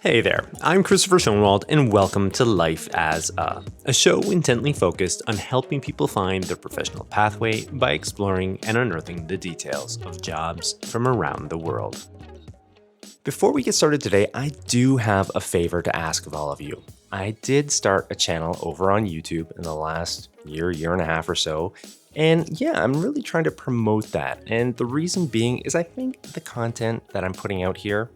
Hey there, I'm Christopher Schoenwald, and welcome to Life as a show intently focused on helping people find their professional pathway by exploring and unearthing the details of jobs from around the world. Before we get started today, I do have a favor to ask of all of you. I did start a channel over on YouTube in the last year and a half or so. And yeah, I'm really trying to promote that. And the reason being is I think the content that I'm putting out here,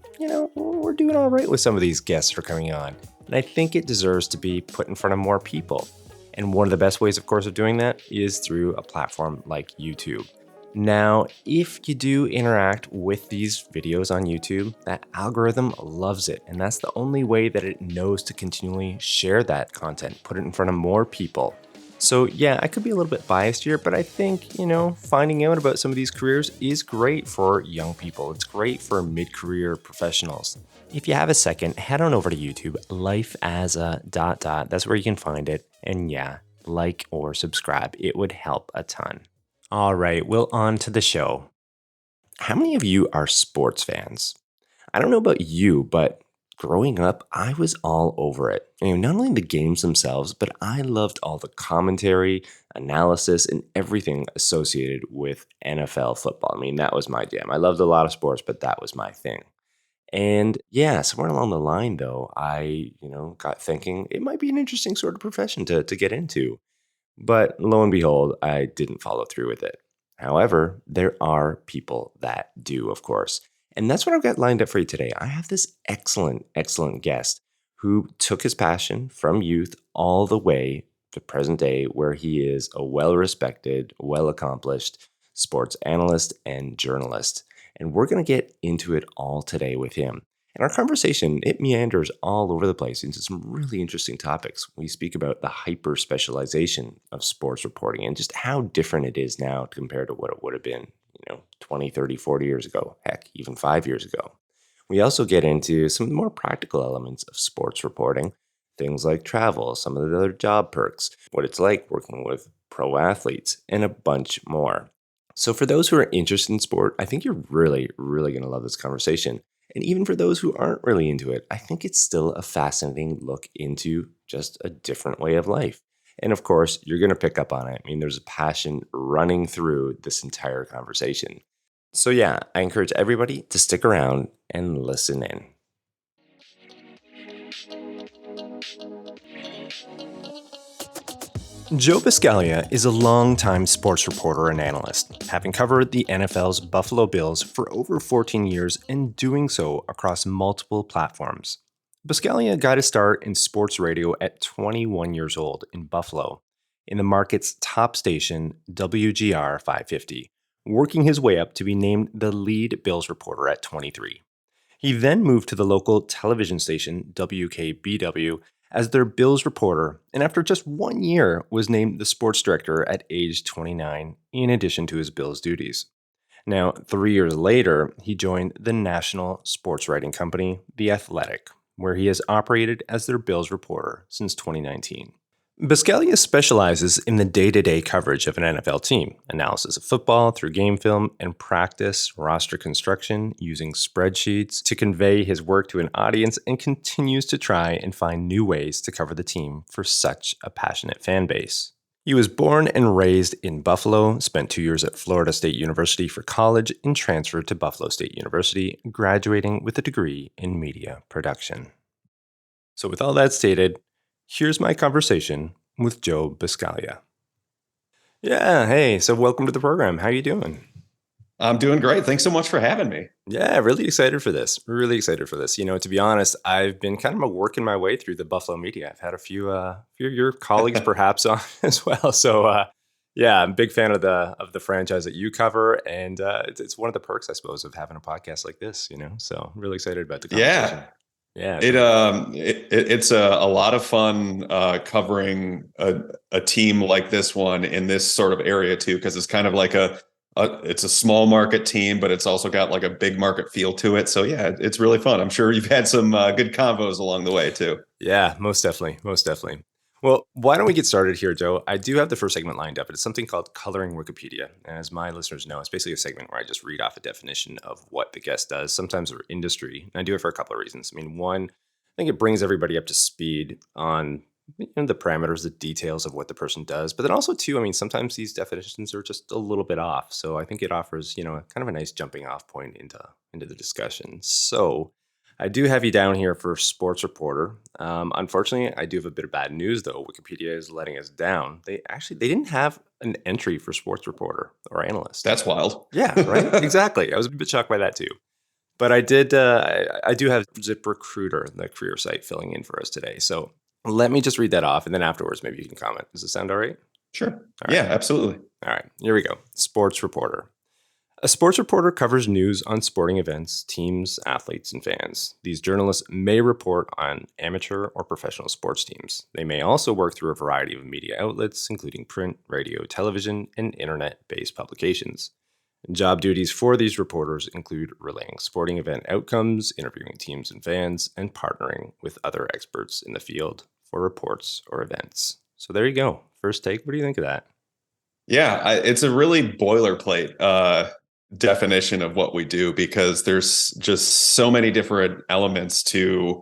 we're doing all right with some of these guests that are coming on. And I think it deserves to be put in front of more people. And one of the best ways, of course, of doing that is through a platform like YouTube. Now, if you do interact with these videos on YouTube, that algorithm loves it. And that's the only way that it knows to continually share that content, put it in front of more people. So yeah, I could be a little bit biased here, but I think, finding out about some of these careers is great for young people. It's great for mid-career professionals. If you have a second, head on over to YouTube, life as a ... That's where you can find it. And yeah, like or subscribe. It would help a ton. All right, well, on to the show. How many of you are sports fans? I don't know about you, but growing up, I was all over it. Not only the games themselves, but I loved all the commentary, analysis, and everything associated with NFL football. That was my jam. I loved a lot of sports, but that was my thing. And yeah, somewhere along the line, though, I, got thinking it might be an interesting sort of profession to get into. But lo and behold, I didn't follow through with it. However, there are people that do, of course. And that's what I've got lined up for you today. I have this excellent guest who took his passion from youth all the way to present day, where he is a well-respected, well-accomplished sports analyst and journalist. And we're going to get into it all today with him. And our conversation, it meanders all over the place into some really interesting topics. We speak about the hyper specialization of sports reporting and just how different it is now compared to what it would have been, 20, 30, 40 years ago, heck, even 5 years ago. We also get into some more practical elements of sports reporting, things like travel, some of the other job perks, what it's like working with pro athletes, and a bunch more. So for those who are interested in sport, I think you're really going to love this conversation. And even for those who aren't really into it, I think it's still a fascinating look into just a different way of life. And of course, you're going to pick up on it. There's a passion running through this entire conversation. So yeah, I encourage everybody to stick around and listen in. Joe Buscaglia is a longtime sports reporter and analyst, having covered the NFL's Buffalo Bills for over 14 years and doing so across multiple platforms. Buscaglia got his start in sports radio at 21 years old in Buffalo, in the market's top station, WGR 550, working his way up to be named the lead Bills reporter at 23. He then moved to the local television station, WKBW, as their Bills reporter, and after just 1 year was named the sports director at age 29, in addition to his Bills duties. Now, 3 years later, he joined the national sports writing company, The Athletic, where he has operated as their Bills reporter since 2019. Buscaglia specializes in the day-to-day coverage of an NFL team, analysis of football through game film, and practice roster construction using spreadsheets to convey his work to an audience, and continues to try and find new ways to cover the team for such a passionate fan base. He was born and raised in Buffalo, spent 2 years at Florida State University for college, and transferred to Buffalo State University, graduating with a degree in media production. So with all that stated, here's my conversation with Joe Buscaglia. Yeah, hey, so welcome to the program. How you doing? I'm doing great. Thanks so much for having me. Yeah, really excited for this. Really excited for this. To be honest, I've been kind of working my way through the Buffalo media. I've had a few of your colleagues perhaps on as well. So yeah, I'm a big fan of the franchise that you cover, and it's one of the perks, I suppose, of having a podcast like this. So really excited about the conversation. Yeah, Yeah, it's a lot of fun covering a team like this one in this sort of area too, because it's kind of like it's a small market team, but it's also got like a big market feel to it. So yeah, it's really fun. I'm sure you've had some good convos along the way too. Yeah, most definitely. Most definitely. Well, why don't we get started here, Joe? I do have the first segment lined up. It's something called Coloring Wikipedia. And as my listeners know, it's basically a segment where I just read off a definition of what the guest does, sometimes their industry. And I do it for a couple of reasons. One, think it brings everybody up to speed on the parameters, the details of what the person does. But then also too, I mean, sometimes these definitions are just a little bit off. So I think it offers, kind of a nice jumping off point into the discussion. So I do have you down here for sports reporter. Unfortunately, I do have a bit of bad news though. Wikipedia is letting us down. They didn't have an entry for sports reporter or analyst. That's wild. Yeah, right. Exactly. I was a bit shocked by that too. But I did. I do have ZipRecruiter, the career site, filling in for us today. So let me just read that off, and then afterwards, maybe you can comment. Does it sound all right? Sure. All right. Yeah, absolutely. All right. Here we go. Sports reporter. A sports reporter covers news on sporting events, teams, athletes, and fans. These journalists may report on amateur or professional sports teams. They may also work through a variety of media outlets, including print, radio, television, and internet-based publications. Job duties for these reporters include relaying sporting event outcomes, interviewing teams and fans, and partnering with other experts in the field for reports or events. So there you go. First take. What do you think of that? Yeah, it's a really boilerplate definition of what we do, because there's just so many different elements to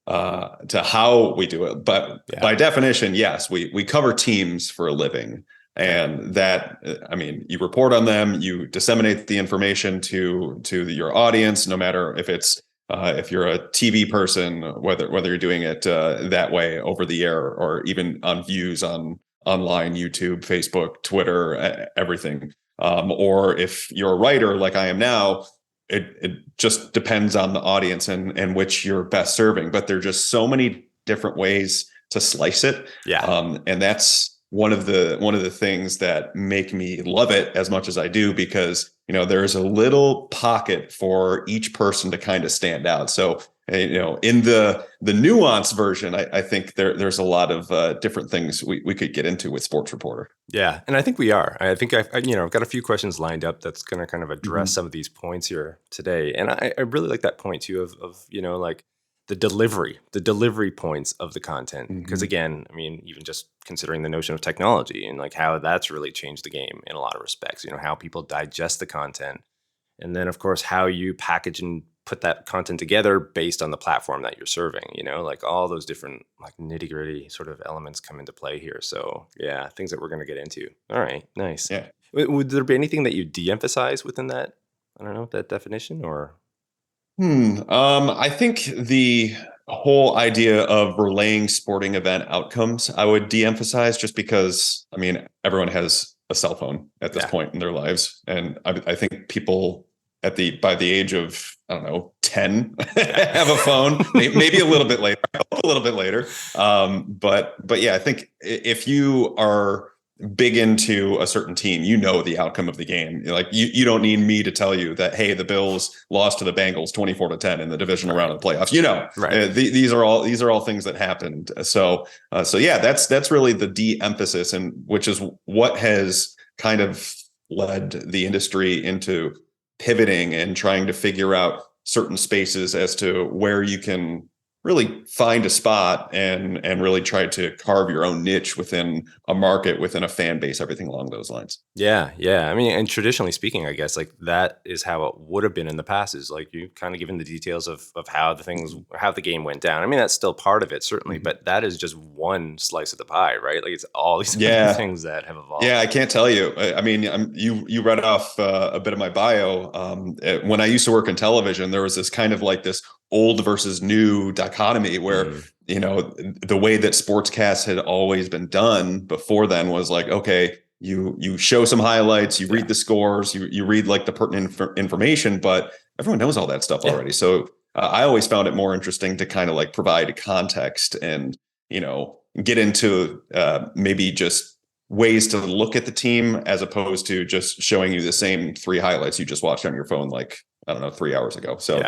how we do it. But by definition, yes, we cover teams for a living. And that, I mean, you report on them, you disseminate the information to your audience, no matter if it's if you're a TV person, whether you're doing it that way over the air, or even on views on online, YouTube, Facebook, Twitter, everything. Or if you're a writer like I am now, it just depends on the audience and which you're best serving. But there are just so many different ways to slice it. Yeah. And that's one of the things that make me love it as much as I do, because there's a little pocket for each person to kind of stand out. So in the nuanced version, I think there's a lot of different things we could get into with Sports Reporter. Yeah, and I think we are. I think I've got a few questions lined up that's going to kind of address some of these points here today, and I really like that point too of like the delivery points of the content. Because again, I mean, even just considering the notion of technology and like how that's really changed the game in a lot of respects. How people digest the content, and then of course how you package and put that content together based on the platform that you're serving, like all those different like nitty gritty sort of elements come into play here. So yeah, things that we're going to get into. All right. Nice. Yeah. Would there be anything that you de-emphasize within that? I don't know, that definition or? I think the whole idea of relaying sporting event outcomes, I would de-emphasize, just because, I mean, everyone has a cell phone at this point in their lives. And I think people by the age of, I don't know, 10 have a phone, maybe a little bit later. But yeah, I think if you are big into a certain team, the outcome of the game. Like you don't need me to tell you that, hey, the Bills lost to the Bengals 24-10 in the divisional round of the playoffs. Right. These are all things that happened. So yeah, that's really the de-emphasis, and which is what has kind of led the industry into pivoting and trying to figure out certain spaces as to where you can really find a spot and really try to carve your own niche within a market, within a fan base, everything along those lines. Yeah. I mean, and traditionally speaking, I guess like that is how it would have been in the past, is like you kind of given the details of how the game went down. I mean, that's still part of it, certainly, but that is just one slice of the pie, right? Like it's all these things that have evolved. Yeah, I can't tell you. I mean, you read off a bit of my bio. When I used to work in television, there was this kind of like this old versus new dichotomy where the way that sportscasts had always been done before then was like, okay, you show some highlights, you read the scores, you read like the pertinent information, but everyone knows all that stuff already. So I always found it more interesting to kind of like provide context and get into maybe just ways to look at the team, as opposed to just showing you the same 3 highlights you just watched on your phone, like, I don't know, 3 hours ago. So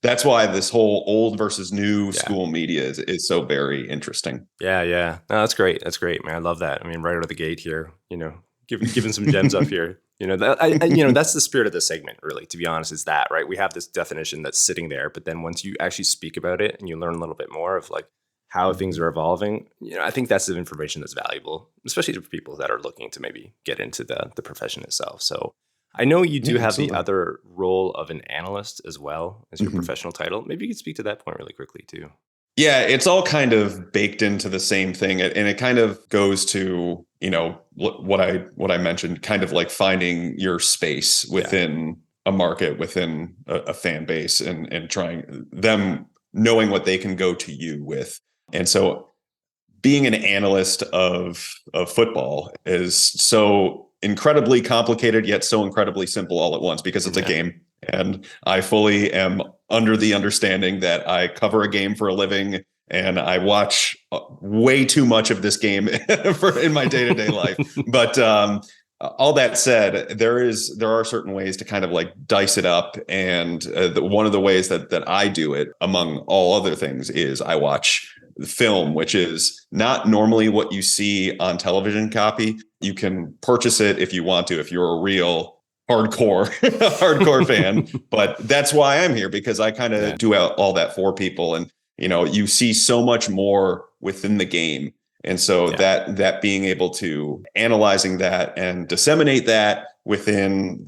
that's why this whole old versus new school media is so very interesting. Yeah. No, that's great. That's great, man. I love that. I mean, right out of the gate here, giving some gems up here. That's the spirit of this segment, really, to be honest, is that, right? We have this definition that's sitting there, but then once you actually speak about it and you learn a little bit more of like how things are evolving, I think that's the information that's valuable, especially for people that are looking to maybe get into the profession itself. So I know you do Yeah, have absolutely. the other role of an analyst as well as your Mhm. professional title. Maybe you could speak to that point really quickly too. Yeah, it's all kind of baked into the same thing, and it kind of goes to, what I mentioned, kind of like finding your space Yeah. within a market, within a fan base, and trying them knowing what they can go to you with. And so being an analyst of football is so incredibly complicated yet so incredibly simple all at once because it's a Yeah. game, and I fully am under the understanding that I cover a game for a living and I watch way too much of this game in my day-to-day life. But all that said, there are certain ways to kind of like dice it up, and one of the ways that I do it, among all other things, is I watch film, which is not normally what you see on television copy. You can purchase it if you want to, if you're a real hardcore fan. But that's why I'm here, because I kind of Yeah. do all that for people. And you see so much more within the game. And so Yeah. that being able to analyzing that and disseminate that within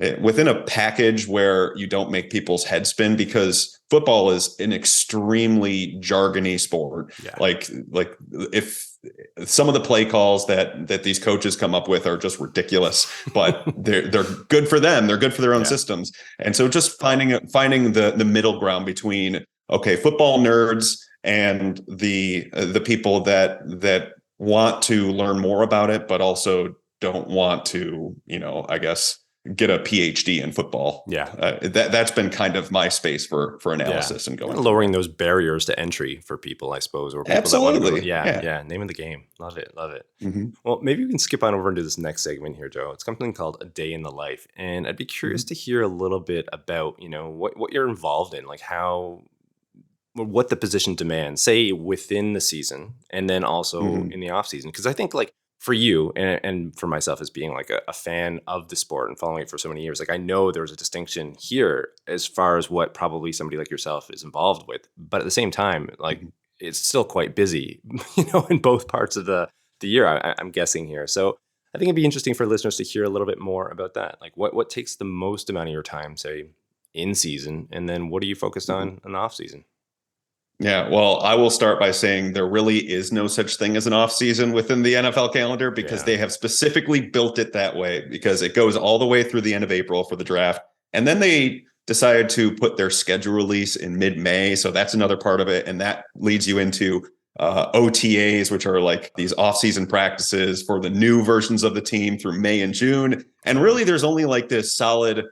a package where you don't make people's heads spin, because football is an extremely jargony sport. Yeah. Like if some of the play calls that these coaches come up with are just ridiculous, but they're good for them. They're good for their own systems. And so just finding the middle ground between, okay, football nerds and the people that want to learn more about it, but also don't want to, I guess, get a PhD in football. Yeah. That's been kind of my space for analysis and going lowering those barriers to entry for people, I suppose, or people Absolutely. that want to go. Yeah. Name of the game. Love it. Mm-hmm. Well, maybe we can skip on over into this next segment here, Joe. It's something called A Day in the Life. And I'd be curious to hear a little bit about, what you're involved in, like what the position demands, say within the season, and then also in the off season. Because I think like for you and for myself as being like a fan of the sport and following it for so many years, like I know there's a distinction here as far as what probably somebody like yourself is involved with. But at the same time, like it's still quite busy, in both parts of the year, I'm guessing here. So I think it'd be interesting for listeners to hear a little bit more about that. Like what takes the most amount of your time, say, in season, and then what are you focused on in the off season? Yeah, well, I will start by saying there really is no such thing as an off season within the NFL calendar, because they have specifically built it that way, because it goes all the way through the end of April for the draft. And then they decided to put their schedule release in mid-May. So that's another part of it. And that leads you into OTAs, which are like these off-season practices for the new versions of the team through May and June. And really, there's only like this solid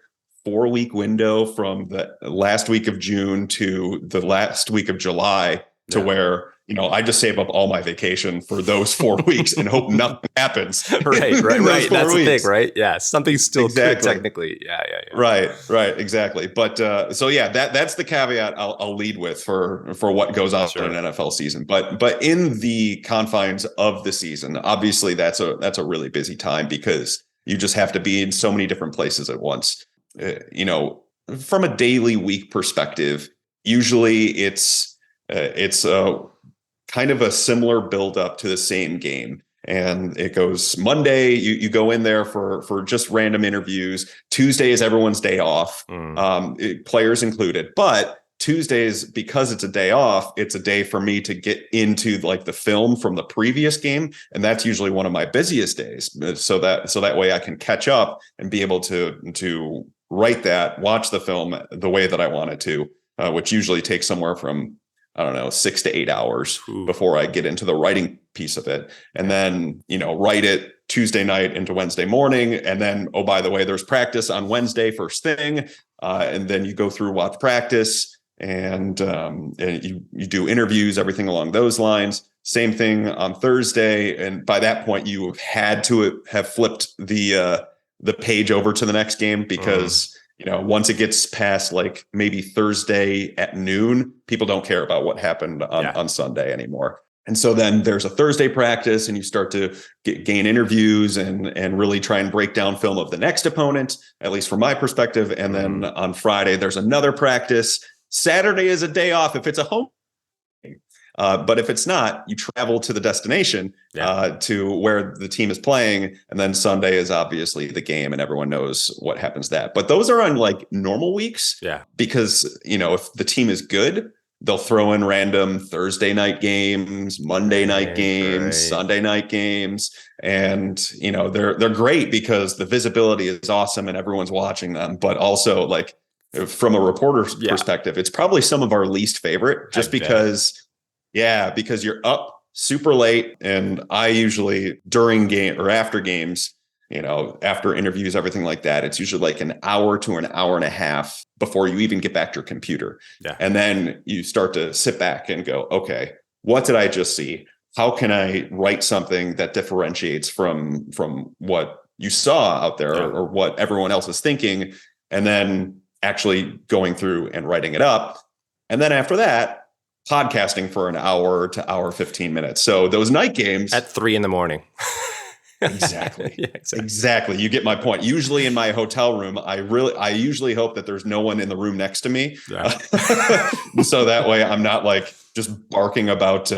4-week window from the last week of June to the last week of July to where, I just save up all my vacation for those 4 weeks and hope nothing happens. Right. That's the thing, right? Yeah. Something's still good technically. Yeah. Right. Exactly. But so yeah, that's the caveat I'll lead with for what goes on in an NFL season. But in the confines of the season, obviously that's a really busy time, because you just have to be in so many different places at once. From a daily week perspective, usually it's kind of a similar build up to the same game. And it goes Monday, you go in there for just random interviews. Tuesday is everyone's day off, players included. But Tuesdays, because it's a day off, it's a day for me to get into like the film from the previous game. And that's usually one of my busiest days. So that way I can catch up and be able to watch the film the way that I want it to, which usually takes somewhere from, I don't know, 6 to 8 hours before I get into the writing piece of it. And then, write it Tuesday night into Wednesday morning. And then, oh, by the way, there's practice on Wednesday first thing. And then you go through, watch practice, and you do interviews, everything along those lines. Same thing on Thursday. And by that point, you have had to have flipped the page over to the next game, because once it gets past like maybe Thursday at noon, people don't care about what happened on Sunday anymore. And so then there's a Thursday practice, and you start to gain interviews and really try and break down film of the next opponent, at least from my perspective. And then on Friday, there's another practice. Saturday is a day off if it's a home game. But if it's not, you travel to the destination to where the team is playing. And then Sunday is obviously the game and everyone knows what happens that. But those are on like normal weeks because, if the team is good, they'll throw in random Thursday night games, Monday night games, Sunday night games. And, they're great because the visibility is awesome and everyone's watching them. But also like from a reporter's perspective, it's probably some of our least favorite just because you're up super late. And I usually during game or after games, after interviews, everything like that, it's usually like an hour to an hour and a half before you even get back to your computer. And then you start to sit back and go, okay, what did I just see? How can I write something that differentiates from what you saw out there or what everyone else is thinking? And then actually going through and writing it up. And then after that, podcasting for an hour to hour, 15 minutes. So those night games at 3 a.m. Exactly. Exactly. You get my point. Usually in my hotel room, I usually hope that there's no one in the room next to me. So that way I'm not like just barking about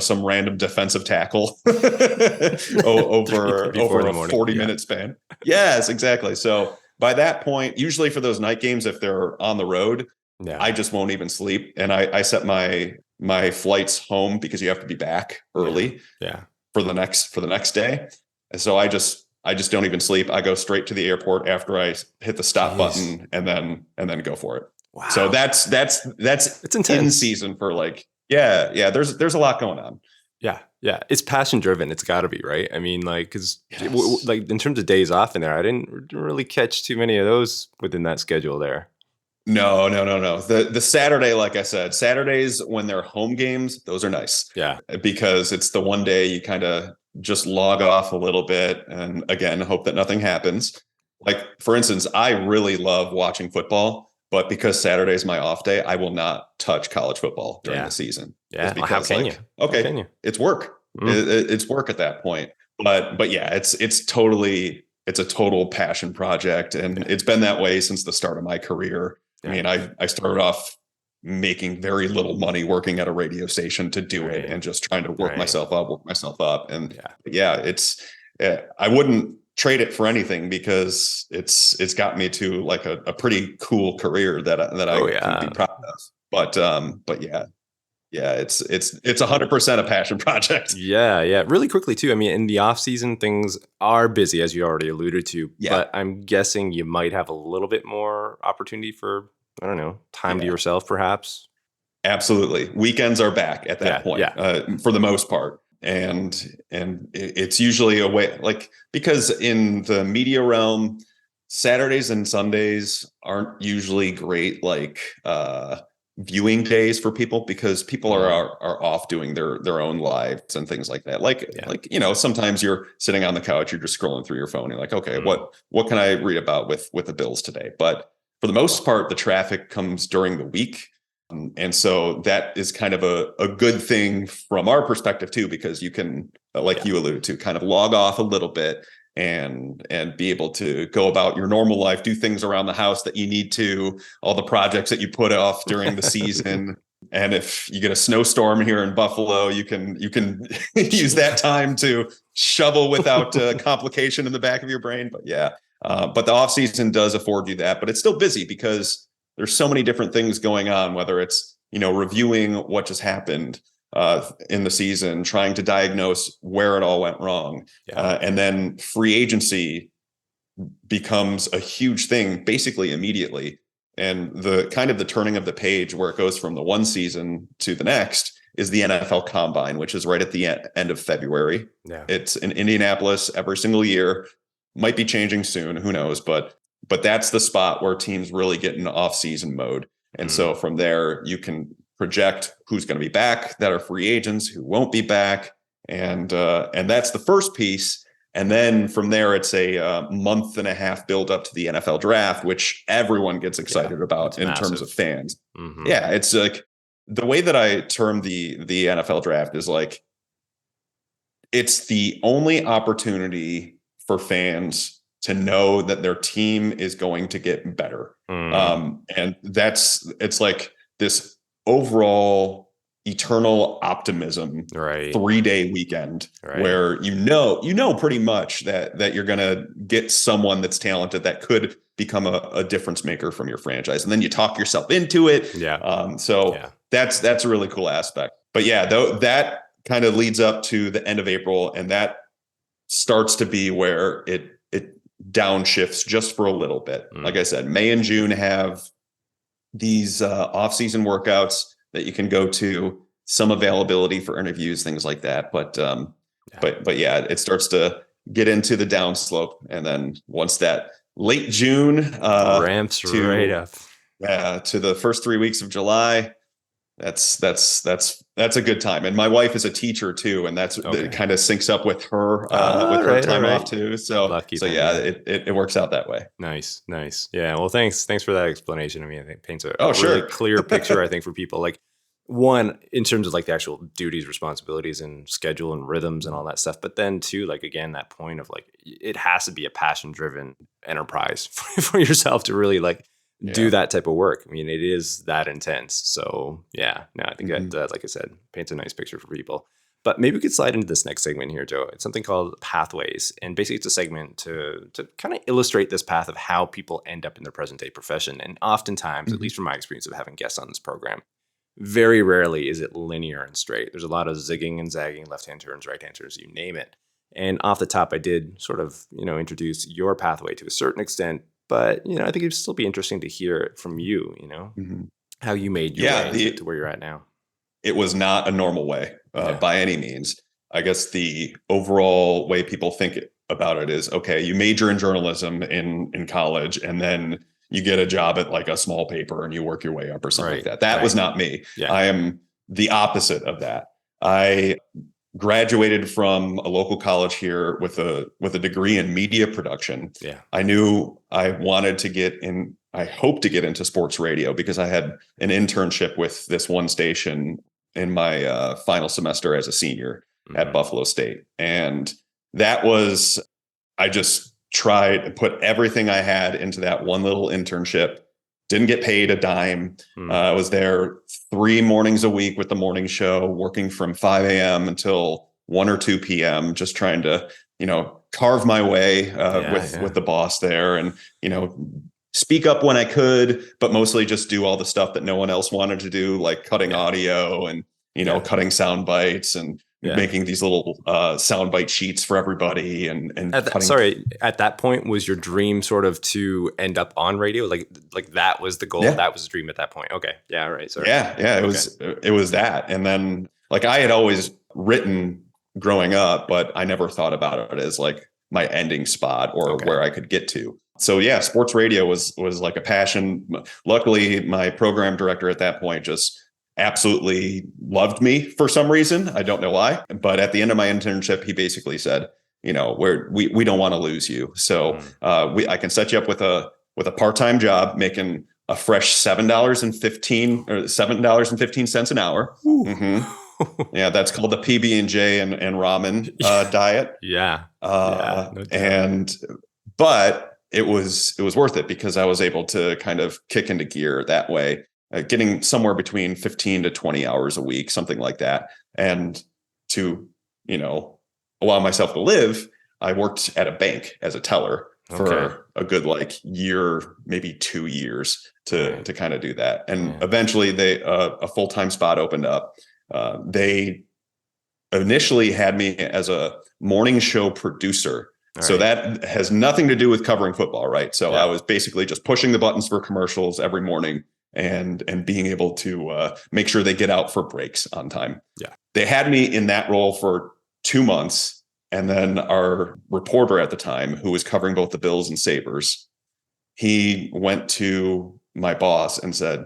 some random defensive tackle over a 40-minute span. Yes, exactly. So by that point, usually for those night games, if they're on the road, I just won't even sleep. And I set my flights home because you have to be back early for the next day. And so I just don't even sleep. I go straight to the airport after I hit the stop button and then go for it. Wow. So that's it's intense. In season for like, there's a lot going on. Yeah. It's passion driven. It's gotta be, right? I mean, like, cause like in terms of days off in there, I didn't really catch too many of those within that schedule there. No. The Saturday, like I said, Saturdays when they're home games, those are nice. Yeah. Because it's the one day you kind of just log off a little bit and again, hope that nothing happens. Like, for instance, I really love watching football, but because Saturday is my off day, I will not touch college football during the season. Yeah. Because, how can you? Okay. How can you? It's work. It's work at that point. But yeah, it's a total passion project. And it's been that way since the start of my career. I mean, I started off making very little money working at a radio station to do it and just trying to work myself up. And I wouldn't trade it for anything because it's got me to like a pretty cool career that I can be proud of. But it's 100% a passion project. Yeah. Really quickly too. I mean, in the off season, things are busy, as you already alluded to. But I'm guessing you might have a little bit more opportunity for, I don't know, time to yourself, perhaps. Absolutely, weekends are back at that point for the most part, and it's usually a way like because in the media realm, Saturdays and Sundays aren't usually great like viewing days for people because people are off doing their own lives and things like that. Like sometimes you're sitting on the couch, you're just scrolling through your phone. You're like, okay, what can I read about with the Bills today? But for the most part, the traffic comes during the week. And so that is kind of a good thing from our perspective too, because you can, like you alluded to, kind of log off a little bit and be able to go about your normal life, do things around the house that you need to, all the projects that you put off during the season. And if you get a snowstorm here in Buffalo, you can use that time to shovel without complication in the back of your brain. But but the off season does afford you that, but it's still busy because there's so many different things going on, whether it's, reviewing what just happened in the season, trying to diagnose where it all went wrong. And then free agency becomes a huge thing basically immediately. And the kind of the turning of the page where it goes from the one season to the next is the NFL Combine, which is right at the end of February. It's in Indianapolis every single year. Might be changing soon, who knows, but that's the spot where teams really get in off-season mode. And so from there, you can project who's going to be back that are free agents, who won't be back. And that's the first piece. And then from there, it's a month and a half build up to the NFL draft, which everyone gets excited about in terms of fans. Yeah, it's like the way that I term the NFL draft is like, it's the only opportunity for fans to know that their team is going to get better. And it's like this overall eternal optimism Right. 3-day weekend Right. where pretty much that you're going to get someone that's talented that could become a difference maker from your franchise, and then you talk yourself into it. Yeah. So Yeah. that's a really cool aspect. But yeah, though, that kind of leads up to the end of April, and that starts to be where it downshifts just for a little bit. Like I said, May and June have these off-season workouts that you can go to, some availability for interviews, things like that. But yeah, it starts to get into the downslope, and then once that late June Ramps right up. to the first 3 weeks of July, that's a good time. And my wife is a teacher too, and it kind of syncs up with her time off too. So yeah, it works out that way. Nice. Yeah. Well, thanks for that explanation. I mean, I think it paints a sure. really clear picture, I think, for people. Like, one, in terms of like the actual duties, responsibilities, and schedule and rhythms and all that stuff. But then too, like, again, that point of like, it has to be a passion driven enterprise for yourself to really like do that type of work. I mean, it is that intense. So yeah, no, I think that, like I said, paints a nice picture for people. But maybe we could slide into this next segment here, Joe. It's something called Pathways. And basically it's a segment to kind of illustrate this path of how people end up in their present day profession. And oftentimes, at least from my experience of having guests on this program, very rarely is it linear and straight. There's a lot of zigging and zagging, left-hand turns, right-hand turns, you name it. And off the top, I did sort of, introduce your pathway to a certain extent. But, I think it'd still be interesting to hear it from you, how you made your way to where you're at now. It was not a normal way by any means. I guess the overall way people think about it is, okay, you major in journalism in college, and then you get a job at like a small paper and you work your way up or something like that. That was not me. Yeah. I am the opposite of that. I graduated from a local college here with a degree in media production. Yeah. I knew I wanted to get in. I hoped to get into sports radio because I had an internship with this one station in my final semester as a senior at Buffalo State. And that was, I just tried to put everything I had into that one little internship. Didn't get paid a dime. I was there 3 mornings a week with the morning show, working from 5 a.m. until 1 or 2 p.m., just trying to, carve my way with the boss there, and, speak up when I could, but mostly just do all the stuff that no one else wanted to do, like cutting audio and, cutting sound bites and making these little soundbite sheets for everybody. And at that point, was your dream sort of to end up on radio? Like that was the goal. Yeah. That was the dream at that point. Okay. Yeah. Right. Sorry. Yeah. It was that. And then like I had always written growing up, but I never thought about it as like my ending spot or where I could get to. So yeah, sports radio was like a passion. Luckily, my program director at that point just absolutely loved me for some reason. I don't know why, but at the end of my internship, he basically said, we don't want to lose you. So I can set you up with a part-time job making a fresh $7.15 an hour. Yeah, that's called the PB&J and ramen diet. Yeah. But it was worth it because I was able to kind of kick into gear that way, getting somewhere between 15 to 20 hours a week, something like that. And to, allow myself to live, I worked at a bank as a teller for a good year, maybe 2 years to kind of do that. And eventually a full-time spot opened up. They initially had me as a morning show producer. So that has nothing to do with covering football, right? So I was basically just pushing the buttons for commercials every morning and being able to make sure they get out for breaks on time. Yeah. They had me in that role for 2 months. And then our reporter at the time, who was covering both the Bills and Sabres, he went to my boss and said,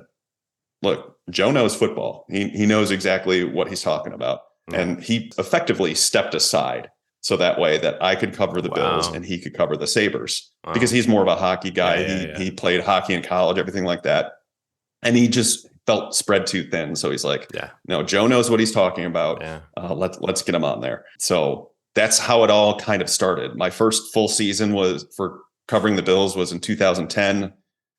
look, Joe knows football. He knows exactly what he's talking about. And he effectively stepped aside. So that way that I could cover the Bills and he could cover the Sabres because he's more of a hockey guy. He played hockey in college, everything like that. And he just felt spread too thin. So he's like, no, Joe knows what he's talking about. Let's get him on there. So that's how it all kind of started. My first full season was for covering the Bills was in 2010.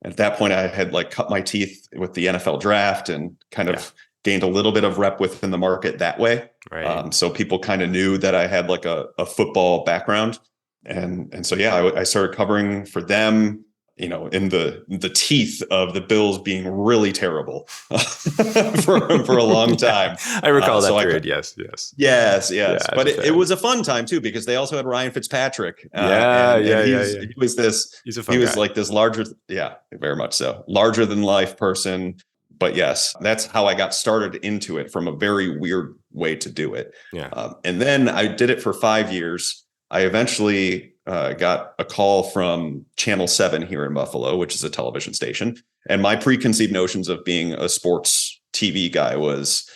And at that point I had cut my teeth with the NFL draft and kind of gained a little bit of rep within the market that way. Right. So people kind of knew that I had like a football background. And so, yeah, I started covering for them, in the teeth of the Bills being really terrible for a long time. I recall that So period. Yes. Yeah. Yes. As But a it fan. was a fun time too, because they also had Ryan Fitzpatrick. Yeah. And Yeah. He's a he fun was guy. like this larger, yeah, very much so, larger than life person. But yes, that's how I got started into it, from a very weird way to do it. Yeah. And then I did it for 5 years. I eventually got a call from Channel 7 here in Buffalo, which is a television station. And my preconceived notions of being a sports TV guy was,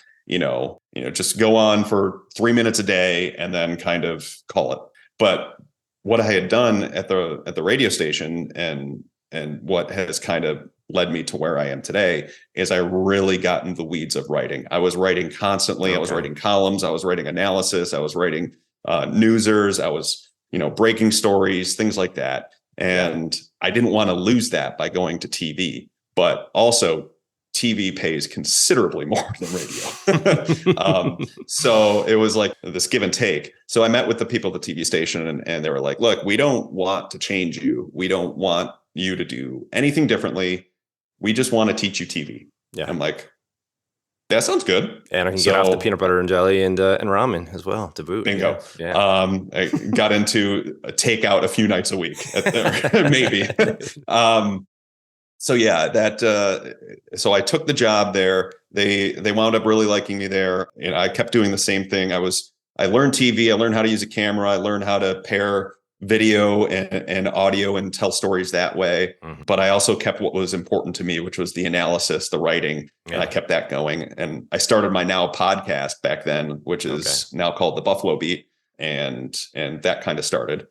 just go on for 3 minutes a day and then kind of call it. But what I had done at the radio station, and what has kind of led me to where I am today, is I really got in the weeds of writing. I was writing constantly. Okay. I was writing columns. I was writing analysis. I was writing newsers. I was, breaking stories, things like that. And I didn't want to lose that by going to TV, but also TV pays considerably more than radio. So it was like this give and take. So I met with the people at the TV station, and they were like, look, we don't want to change you. We don't want you to do anything differently. We just want to teach you TV. Yeah. I'm like, that sounds good. And I can get off the peanut butter and jelly and ramen as well to boot. Bingo. Yeah. I got into a takeout a few nights a week, maybe. So yeah, so I took the job there. They wound up really liking me there. And I kept doing the same thing. I learned TV. I learned how to use a camera. I learned how to pair video and audio and tell stories that way. Mm-hmm. But I also kept what was important to me, which was the analysis, the writing, and I kept that going. And I started my now podcast back then, which is now called The Buffalo Beat. And that kind of started.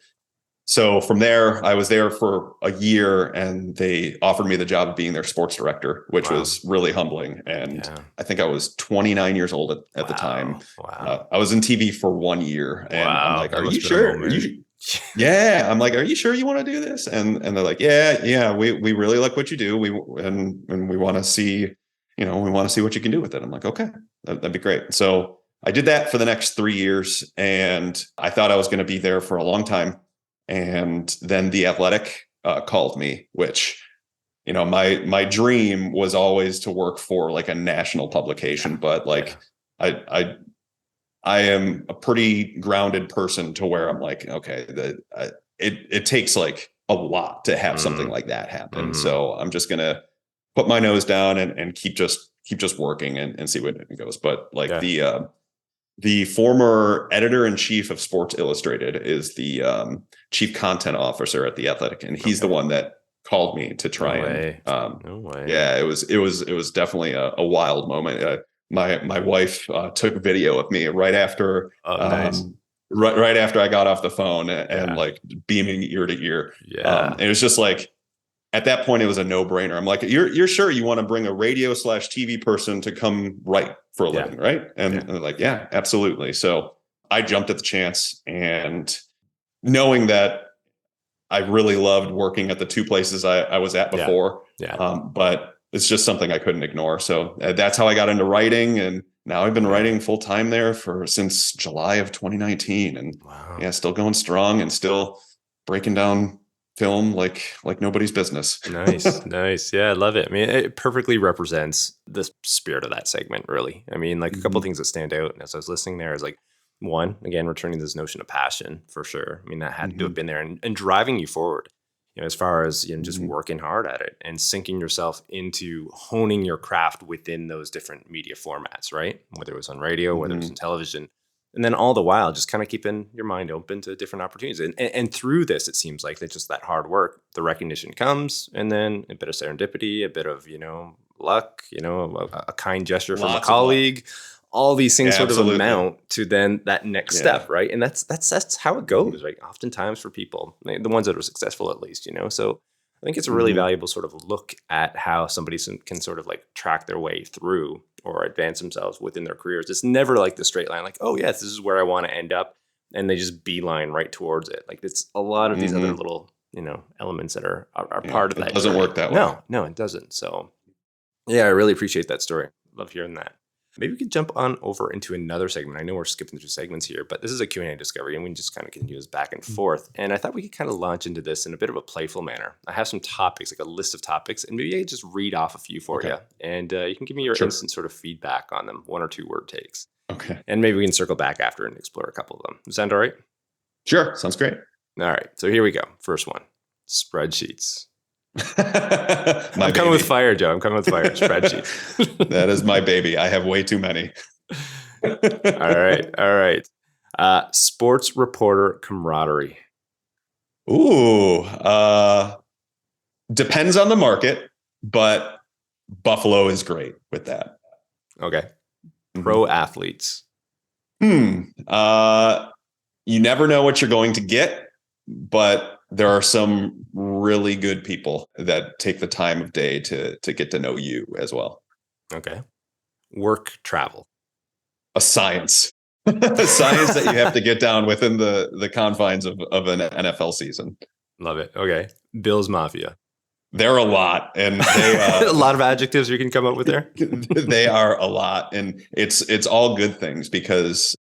So from there, I was there for a year, and they offered me the job of being their sports director, which was really humbling. And I think I was 29 years old at the time. Wow. I was in TV for 1 year, and I'm like, "Are you sure? Yeah." I'm like, "Are you sure you want to do this?" And they're like, "Yeah, we really like what you do. We want to see, we want to see what you can do with it." I'm like, "Okay, that'd be great." So I did that for the next 3 years, and I thought I was going to be there for a long time. And then The Athletic called me, which, my dream was always to work for like a national publication, but like I am a pretty grounded person to where I'm like, okay, it takes like a lot to have something like that happen. Mm-hmm. So I'm just gonna put my nose down and keep just working and see what it goes. But like the former editor-in-chief of Sports Illustrated is the chief content officer at The Athletic, and he's the one that called me to try No way. Yeah, it was definitely a wild moment. My wife took video of me right after nice. right after I got off the phone and like beaming ear to ear. It was just like, at that point, it was a no-brainer. I'm like, you're sure you want to bring a radio/TV person to come write for a living, right? And they're like, yeah, absolutely. So I jumped at the chance, and knowing that I really loved working at the two places I was at before, but it's just something I couldn't ignore. So that's how I got into writing, and now I've been writing full time there since July of 2019, and still going strong and still breaking down film like nobody's business. Nice. Yeah, I love it. I mean, it perfectly represents the spirit of that segment, really. I mean, like a couple of things that stand out as I was listening there is like, one, again, returning to this notion of passion for sure. I mean, that had to have been there and driving you forward, as far as, just working hard at it and sinking yourself into honing your craft within those different media formats, right? Whether it was on radio, whether it was on television. And then all the while, just kind of keeping your mind open to different opportunities. And through this, it seems like that just that hard work, the recognition comes, and then a bit of serendipity, a bit of, luck, a kind gesture from a colleague. All these things sort of amount to then that next step, right? And that's how it goes, right? Oftentimes for people, the ones that are successful at least, So I think it's a really valuable sort of look at how somebody can sort of like track their way through or advance themselves within their careers. It's never like the straight line, like, oh yes, this is where I want to end up, and they just beeline right towards it. Like it's a lot of these other little, elements that are part of that. It doesn't work that way. No, it doesn't. So yeah, I really appreciate that story. Love hearing that. Maybe we could jump on over into another segment. I know we're skipping through segments here, but this is a Q&A discovery, and we can just kind of continue this back and forth. And I thought we could kind of launch into this in a bit of a playful manner. I have some topics, like a list of topics, and maybe I could just read off a few for you. And you can give me your instant sort of feedback on them, 1 or 2 word takes. Okay. And maybe we can circle back after and explore a couple of them. Does that sound all right? Sure. Sounds great. All right. So here we go. First one, spreadsheets. I'm coming with fire, Joe. I'm coming with fire. Spreadsheets. That is my baby. I have way too many. All right. Sports reporter camaraderie. Ooh. Depends on the market, but Buffalo is great with that. Okay. Pro athletes. You never know what you're going to get, but there are some really good people that take the time of day to get to know you as well. Okay. Work travel. A science. A science that you have to get down within the confines of an NFL season. Love it. Okay. Bills Mafia. They're a lot, and they a lot of adjectives you can come up with there. They are a lot, and it's all good things because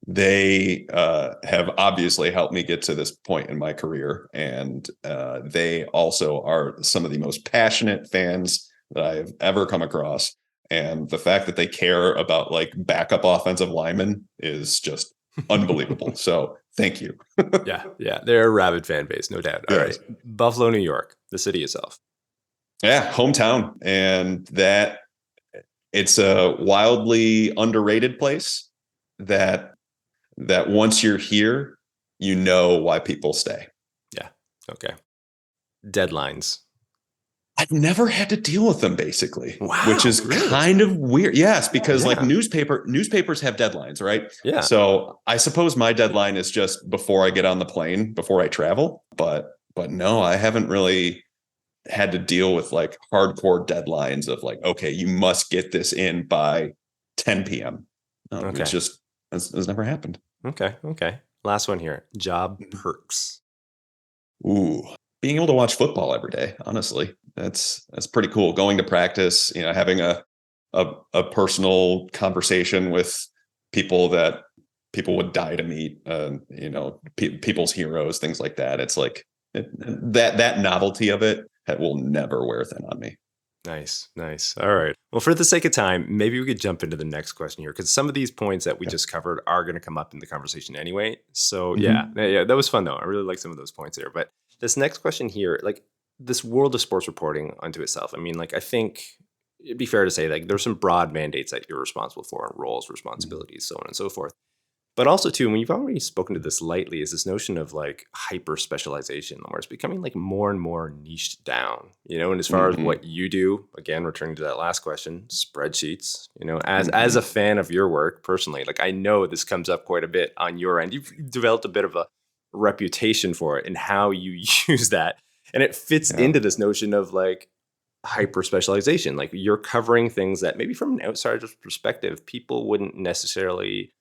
they have obviously helped me get to this point in my career, and they also are some of the most passionate fans that I've ever come across. And the fact that they care about like backup offensive linemen is just unbelievable. So thank you. Yeah, they're a rabid fan base, no doubt. All right, Buffalo, New York, the city itself. Yeah, hometown, and that it's a wildly underrated place. That once you're here, you know why people stay. Yeah. Okay. Deadlines. I've never had to deal with them, basically. Wow, which is really? kind of weird. Yes, because like newspapers have deadlines, right? Yeah. So I suppose my deadline is just before I get on the plane, before I travel. But no, I haven't really had to deal with like hardcore deadlines of like, okay, you must get this in by 10 p.m. Okay. It's never happened. Okay. Last one here. Job perks. Ooh, being able to watch football every day, honestly, that's pretty cool. Going to practice, having a personal conversation with people that people would die to meet, people's heroes, things like that. It's like that novelty of it that will never wear thin on me. Nice. All right. Well, for the sake of time, maybe we could jump into the next question here, because some of these points that we just covered are going to come up in the conversation anyway. So yeah, that was fun though. I really like some of those points there. But this next question here, like this world of sports reporting unto itself. I mean, like I think it'd be fair to say like there's some broad mandates that you're responsible for, and roles, responsibilities, so on and so forth. But also too, when you've already spoken to this lightly, is this notion of like hyper specialization, where it's becoming like more and more niched down, and as far as what you do, again, returning to that last question, spreadsheets, as a fan of your work personally, like I know this comes up quite a bit on your end. You've developed a bit of a reputation for it and how you use that. And it fits into this notion of like hyper specialization. Like you're covering things that maybe from an outsider's perspective, people wouldn't necessarily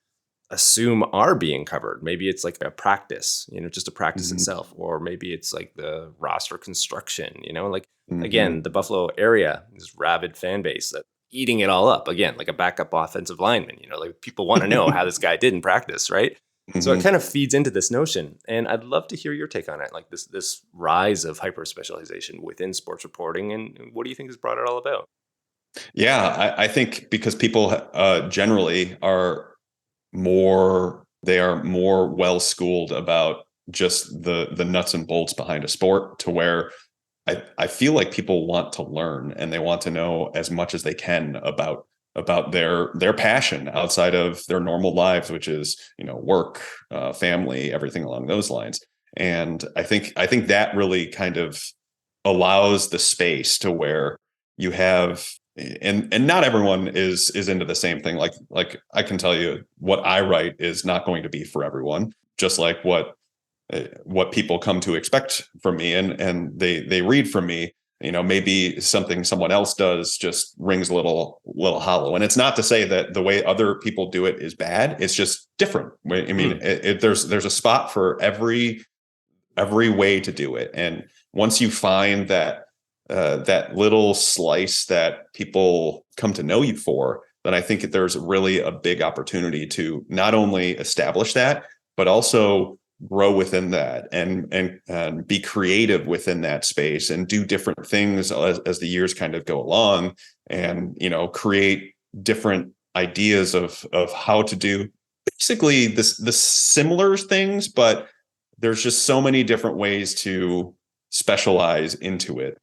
assume are being covered. Maybe it's like a practice, just a practice itself, or maybe it's like the roster construction, again, the Buffalo area, this rabid fan base that eating it all up, again, like a backup offensive lineman, like people want to know how this guy did in practice, right? So it kind of feeds into this notion, and I'd love to hear your take on it, like this rise of hyper specialization within sports reporting, and what do you think has brought it all about? Yeah, I think because people generally are more well schooled about just the nuts and bolts behind a sport, to where I feel like people want to learn and they want to know as much as they can about their passion outside of their normal lives, which is work, family, everything along those lines. And I think that really kind of allows the space to where you have, and not everyone is into the same thing. Like I can tell you what I write is not going to be for everyone, just like what people come to expect from me, and they read from me. Maybe something someone else does just rings a little hollow. And it's not to say that the way other people do it is bad. It's just different. I mean, there's a spot for every way to do it. And once you find that little slice that people come to know you for, then I think there's really a big opportunity to not only establish that, but also grow within that and be creative within that space and do different things as the years kind of go along, and create different ideas of how to do basically the similar things, but there's just so many different ways to specialize into it.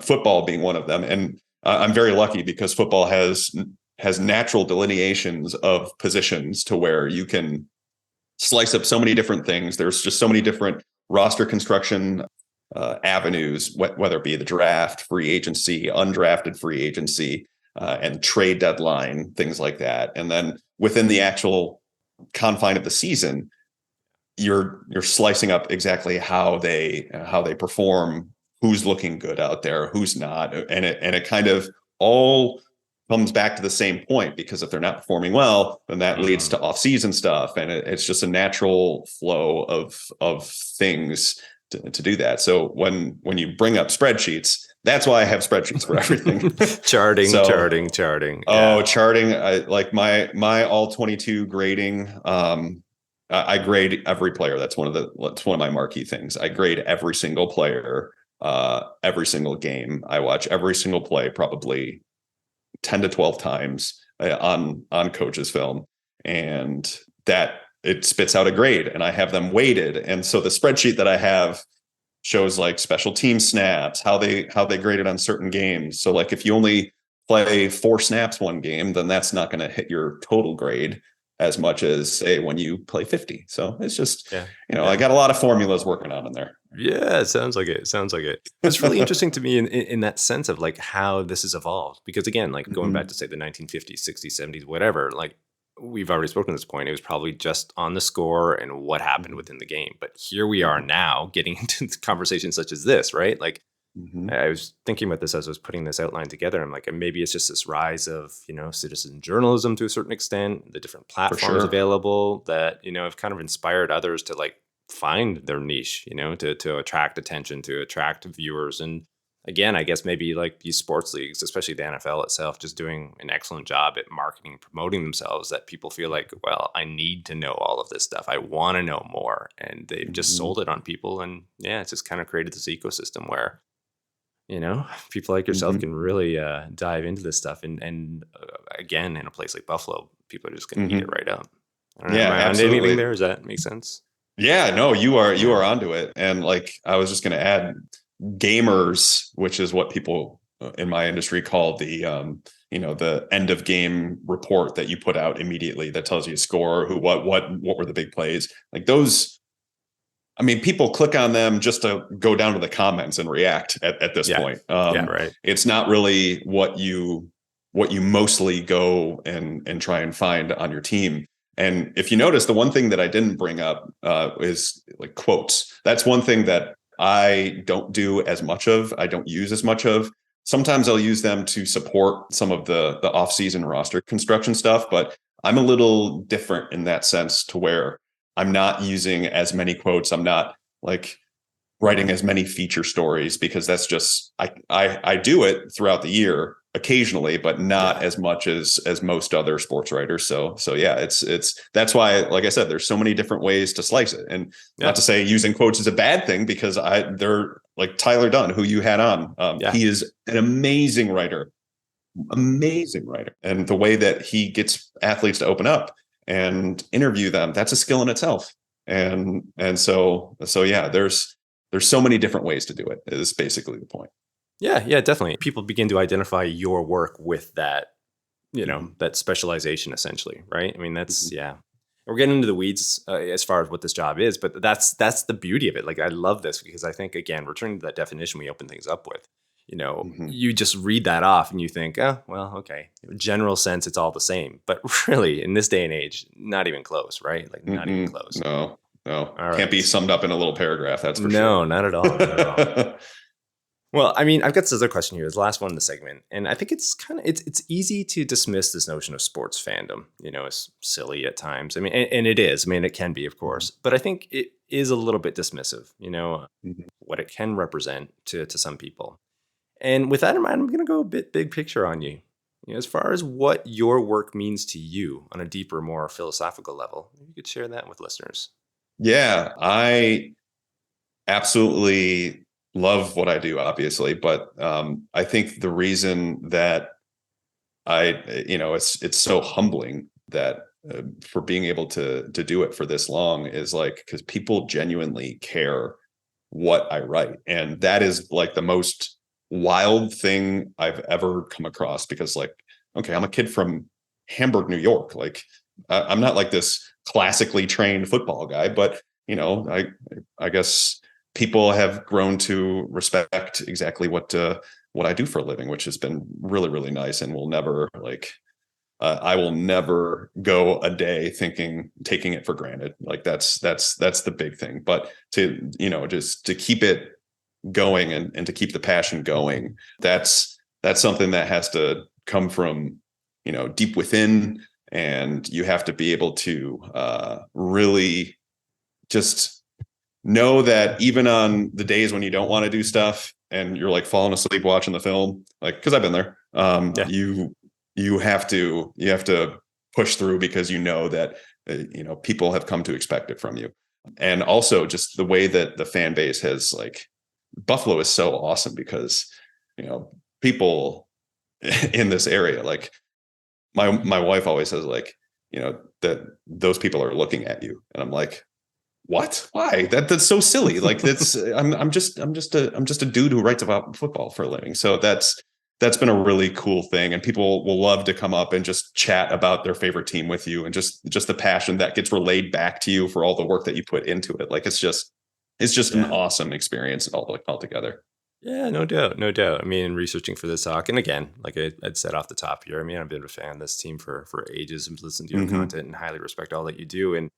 Football being one of them, and I'm very lucky because football has natural delineations of positions to where you can slice up so many different things. There's just so many different roster construction avenues, whether it be the draft, free agency, undrafted free agency, and trade deadline, things like that. And then within the actual confine of the season, you're slicing up exactly how they perform, who's looking good out there, who's not, and it kind of all comes back to the same point, because if they're not performing well, then that leads to off-season stuff, and it's just a natural flow of things to do that. So when you bring up spreadsheets, that's why I have spreadsheets for everything. charting. Oh, charting! Like my all 22 grading. I grade every player. That's one of my marquee things. I grade every single player, every single game. I watch every single play, probably 10 to 12 times on coach's film, and that it spits out a grade, and I have them weighted. And so the spreadsheet that I have shows like special team snaps, how they graded on certain games. So like if you only play 4 snaps one game, then that's not going to hit your total grade as much as, say, when you play 50. So it's just, I got a lot of formulas working on in there. Yeah, it sounds like it. It's really interesting to me in that sense of like how this has evolved. Because again, like going back to say the 1950s, 60s, 70s, whatever, like we've already spoken to this point, it was probably just on the score and what happened within the game. But here we are now getting into conversations such as this, right? Like I was thinking about this as I was putting this outline together. I'm like, maybe it's just this rise of, citizen journalism to a certain extent, the different platforms available that, have kind of inspired others to like find their niche, to attract attention, to attract viewers. And again, I guess maybe like these sports leagues, especially the NFL itself, just doing an excellent job at marketing and promoting themselves, that people feel like, well, I need to know all of this stuff. I want to know more. And they've just sold it on people. And yeah, it's just kind of created this ecosystem where, people like yourself can really dive into this stuff. And again, in a place like Buffalo, people are just going to eat it right up. I don't know, am I absolutely. Anything there? Does that make sense? Yeah, no, you are onto it. And like, I was just going to add, gamers, which is what people in my industry call the the end of game report that you put out immediately that tells you a score, who, what were the big plays. Like those, I mean, people click on them just to go down to the comments and react at this point. Right. It's not really what you mostly go and try and find on your team. And if you notice, the one thing that I didn't bring up is like quotes. That's one thing that I don't do as much of. I don't use as much of. Sometimes I'll use them to support some of the off-season roster construction stuff, but I'm a little different in that sense, to where I'm not using as many quotes. I'm not like writing as many feature stories, because that's just, I do it throughout the year occasionally, but not as much as most other sports writers. So yeah, it's that's why, like I said, there's so many different ways to slice it. And not to say using quotes is a bad thing, because they're like Tyler Dunn, who you had on. He is an amazing writer. And the way that he gets athletes to open up and interview them, that's a skill in itself. And so yeah, there's so many different ways to do it, is basically the point. Yeah, definitely. People begin to identify your work with that, that specialization, essentially, right? I mean, that's, we're getting into the weeds as far as what this job is, but that's the beauty of it. Like, I love this, because I think, again, returning to that definition we open things up with, you just read that off and you think, oh, well, okay, general sense, it's all the same. But really, in this day and age, not even close, right? Like, not even close. No. Can't be summed up in a little paragraph. That's for sure. No, not at all. Well, I mean, I've got this other question here, the last one in the segment, and I think it's it's easy to dismiss this notion of sports fandom, as silly at times. I mean, and it is. I mean, it can be, of course, but I think it is a little bit dismissive, what it can represent to some people. And with that in mind, I'm going to go a bit big picture on you. as far as what your work means to you on a deeper, more philosophical level, you could share that with listeners. Yeah, I absolutely love what I do, obviously, but I think the reason that it's so humbling that for being able to do it for this long is like because people genuinely care what I write, and that is like the most wild thing I've ever come across. Because like, okay, I'm a kid from Hamburg, New York. Like, I'm not like this classically trained football guy, but I guess people have grown to respect exactly what I do for a living, which has been really, really nice, and will never like I will never go a day taking it for granted. Like that's the big thing. But to just to keep it going and to keep the passion going, that's something that has to come from deep within, and you have to be able to really just know that even on the days when you don't want to do stuff and you're like falling asleep watching the film, like, because I've been there, Yeah. you have to push through, because that people have come to expect it from you. And also just the way that the fan base has, like, Buffalo is so awesome because people in this area, like my wife always says, like, that those people are looking at you, and I'm like, what? Why? That's so silly. Like, that's I'm just a dude who writes about football for a living. So that's been a really cool thing, and people will love to come up and just chat about their favorite team with you, and just the passion that gets relayed back to you for all the work that you put into it. Like, it's just an awesome experience altogether. Yeah, no doubt, no doubt. I mean, researching for this talk, and again, like I'd said off the top here, I mean, I've been a fan of this team for ages and listened to your content and highly respect all that you do. And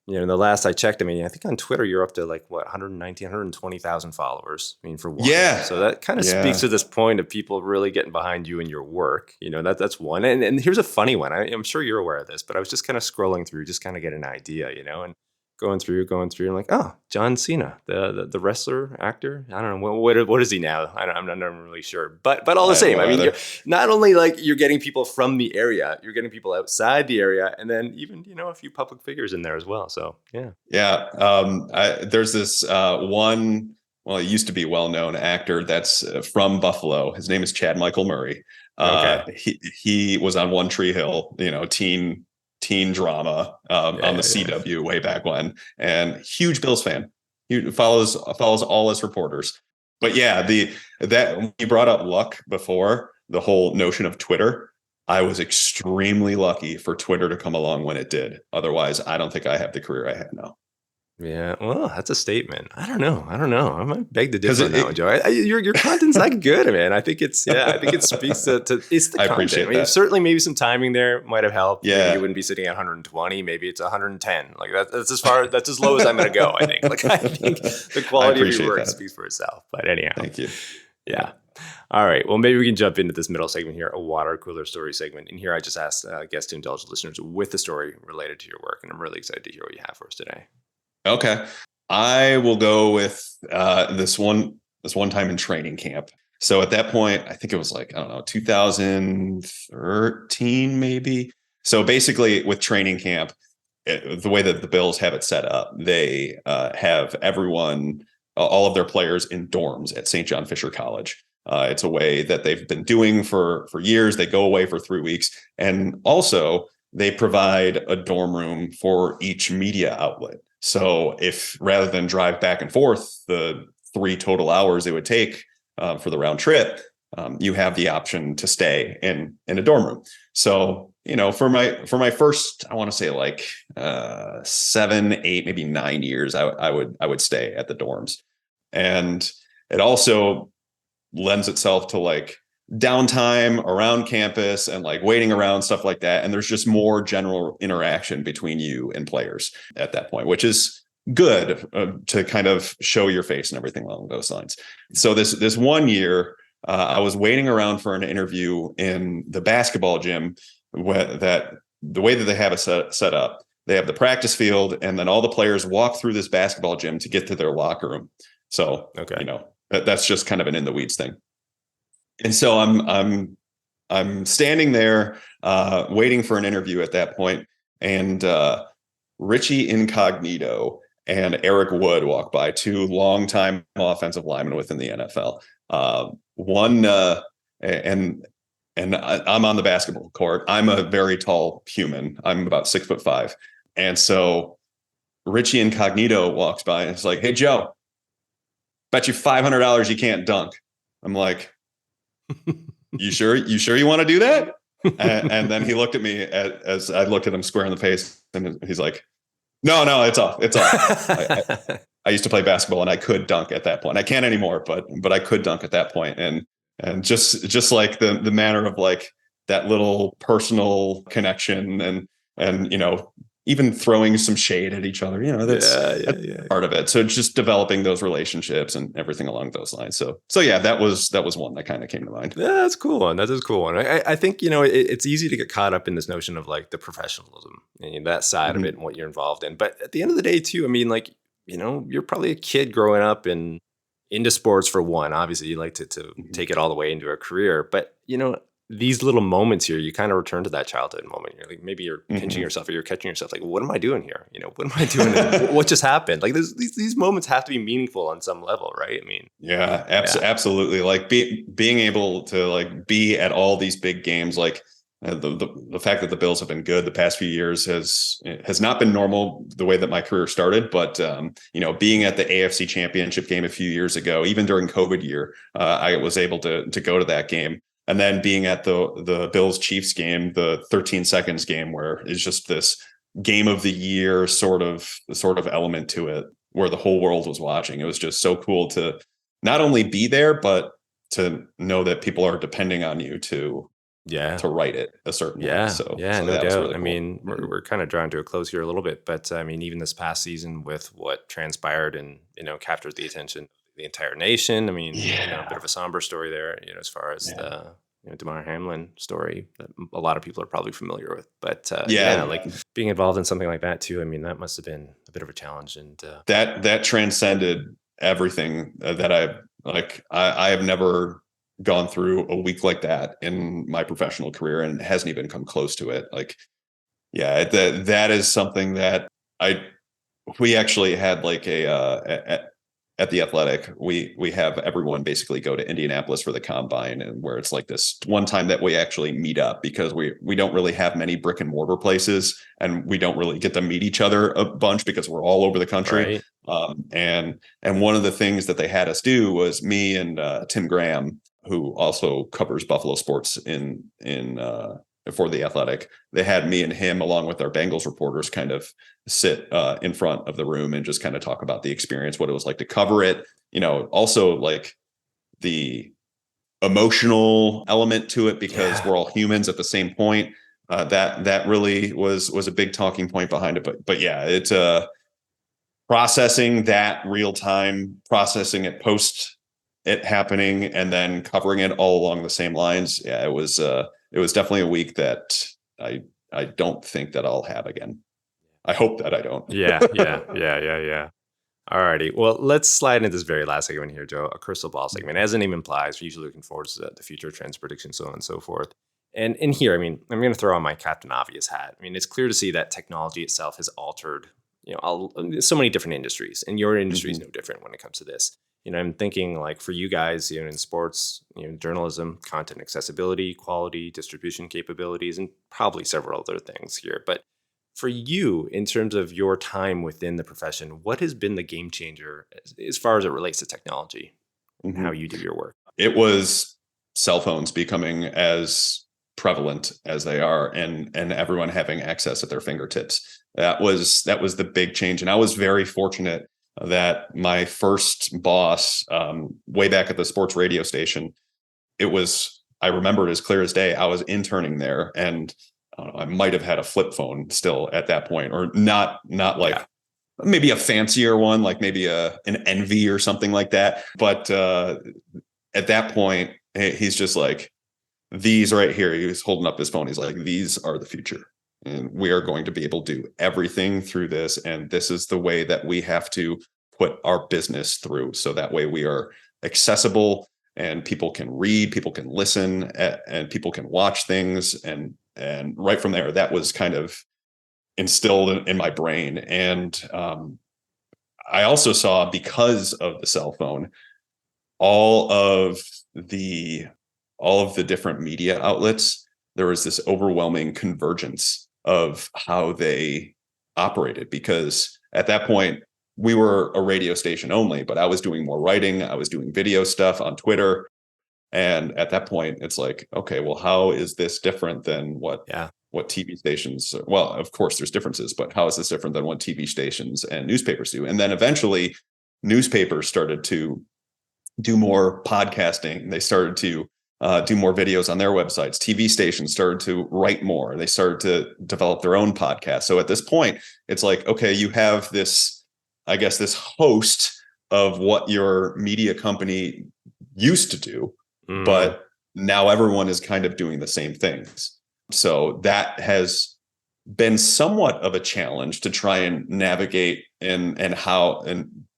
the last I checked, I mean, I think on Twitter you're up to like what 119, 120,000 followers. I mean, for one, Yeah. So that kind of speaks to this point of people really getting behind you and your work. That's one. And here's a funny one. I'm sure you're aware of this, but I was just kind of scrolling through, just kind of get an idea, and going through. I'm like, oh, John Cena, the wrestler, actor. I don't know what is he now. I'm not really sure, but all the same, I mean, you're not only like you're getting people from the area, you're getting people outside the area, and then even a few public figures in there as well. So yeah. There's this one. Well, it used to be well-known actor that's from Buffalo. His name is Chad Michael Murray. He was on One Tree Hill, teen drama on the CW way back when, and huge Bills fan. He follows all his reporters. But yeah, that you brought up luck before, the whole notion of Twitter. I was extremely lucky for Twitter to come along when it did. Otherwise, I don't think I have the career I have now. Yeah, well, that's a statement. I don't know. I might beg to differ on that one, Joe. Your content's not good, man. I think it speaks to it's the content. I appreciate that. Certainly, maybe some timing there might have helped. Yeah, maybe you wouldn't be sitting at 120. Maybe it's 110. Like that's as low as I'm going to go. I think. Like, I think the quality of your work speaks for itself. But anyhow, thank you. Yeah. All right. Well, maybe we can jump into this middle segment here, a water cooler story segment. And here I just asked guests to indulge listeners with a story related to your work, and I'm really excited to hear what you have for us today. Okay. I will go with this one time in training camp. So at that point, I think it was like, I don't know, 2013 maybe. So basically with training camp, the way that the Bills have it set up, they have everyone, all of their players in dorms at St. John Fisher College. It's a way that they've been doing for years. They go away for 3 weeks. And also they provide a dorm room for each media outlet. So if rather than drive back and forth the 3 total hours it would take for the round trip, you have the option to stay in a dorm room. So, for my first, I want to say like 7, 8, maybe 9 years, I would stay at the dorms. And it also lends itself to like downtime around campus and like waiting around, stuff like that. And there's just more general interaction between you and players at that point, which is good to kind of show your face and everything along those lines. So this one year, I was waiting around for an interview in the basketball gym, the way that they have it set up. They have the practice field, and then all the players walk through this basketball gym to get to their locker room. So, that's just kind of an in the weeds thing. And so I'm I'm standing there waiting for an interview at that point, and Richie Incognito and Eric Wood walk by, two longtime offensive linemen within the NFL. One and I'm on the basketball court. I'm a very tall human. I'm about 6'5", and so Richie Incognito walks by and it's like, "Hey Joe, bet you $500 you can't dunk." I'm like, "You sure? You sure you want to do that?" And then he looked at me as I looked at him square in the face, and he's like, "No, no, it's off. It's off." I used to play basketball and I could dunk at that point. I can't anymore, but I could dunk at that point. And just like the manner of like that little personal connection and even throwing some shade at each other, that's part of it. So just developing those relationships and everything along those lines. So yeah, that was one that kind of came to mind. Yeah, that's a cool one. That is a cool one. I think, it's easy to get caught up in this notion of like the professionalism and that side of it and what you're involved in. But at the end of the day too, I mean, like, you're probably a kid growing up into sports for one. Obviously you like to take it all the way into a career, but these little moments here, you kind of return to that childhood moment. You're like, maybe you're pinching yourself or you're catching yourself. Like, what am I doing here? What am I doing? What just happened? Like these moments have to be meaningful on some level, right? I mean, yeah, absolutely. Like being able to like be at all these big games, like the fact that the Bills have been good the past few years has not been normal the way that my career started. But being at the AFC Championship game a few years ago, even during COVID year, I was able to go to that game. And then being at the Bills Chiefs game, the 13 seconds game, where it's just this game of the year sort of element to it, where the whole world was watching. It was just so cool to not only be there, but to know that people are depending on you to write it a certain way. So no doubt. Really cool. I mean, we're kind of drawing to a close here a little bit, but I mean, even this past season with what transpired and captured the attention of the entire nation. I mean, a bit of a somber story there, as far as the Damar Hamlin story that a lot of people are probably familiar with. But like being involved in something like that too. I mean, that must have been a bit of a challenge, and that transcended everything that I have never gone through a week like that in my professional career, and it hasn't even come close to it. Like, that is something that we actually had like at the Athletic, we have everyone basically go to Indianapolis for the combine, and where it's like this one time that we actually meet up, because we don't really have many brick and mortar places, and we don't really get to meet each other a bunch because we're all over the country. Right. And one of the things that they had us do was me and Tim Graham, who also covers Buffalo sports in for the Athletic. They had me and him, along with our Bengals reporters, kind of sit in front of the room and just kind of talk about the experience, what it was like to cover it. Also like the emotional element to it, because we're all humans at the same point. That really was a big talking point behind it. But yeah, it's processing that real time, processing it post it happening, and then covering it all along the same lines. Yeah, it was definitely a week that I don't think that I'll have again. I hope that I don't. Yeah. All righty. Well, let's slide into this very last segment here, Joe, a crystal ball segment. As the name implies, we're usually looking forward to the future trends, predictions, so on and so forth. And in here, I mean, I'm going to throw on my Captain Obvious hat. I mean, it's clear to see that technology itself has altered, so many different industries, and your industry is no different when it comes to this. I'm thinking like for you guys, in sports, journalism, content accessibility, quality, distribution capabilities, and probably several other things here. But for you, in terms of your time within the profession, what has been the game changer as far as it relates to technology and how you do your work? It was cell phones becoming as prevalent as they are, and everyone having access at their fingertips. That was the big change. And I was very fortunate that my first boss, way back at the sports radio station, I remember it as clear as day. I was interning there, and I might have had a flip phone still at that point, or not like maybe a fancier one, like maybe an Envy or something like that. But at that point, he's just like, these right here. He was holding up his phone. He's like, these are the future. And we are going to be able to do everything through this. And this is the way that we have to put our business through. So that way we are accessible and people can read, people can listen, and people can watch things. And right from there, that was kind of instilled in my brain. And I also saw, because of the cell phone, all of the different media outlets, there was this overwhelming convergence of how they operated, because at that point we were a radio station only, but I was doing more writing, I was doing video stuff on Twitter. And at that point it's like, okay, well, how is this different than what TV stations, well, of course there's differences, but how is this different than what TV stations and newspapers do? And then eventually newspapers started to do more podcasting. They started to do more videos on their websites. TV stations started to write more. They started to develop their own podcast. So at this point, it's like, okay, you have this, I guess, this host of what your media company used to do, but now everyone is kind of doing the same things. So that has been somewhat of a challenge to try and navigate and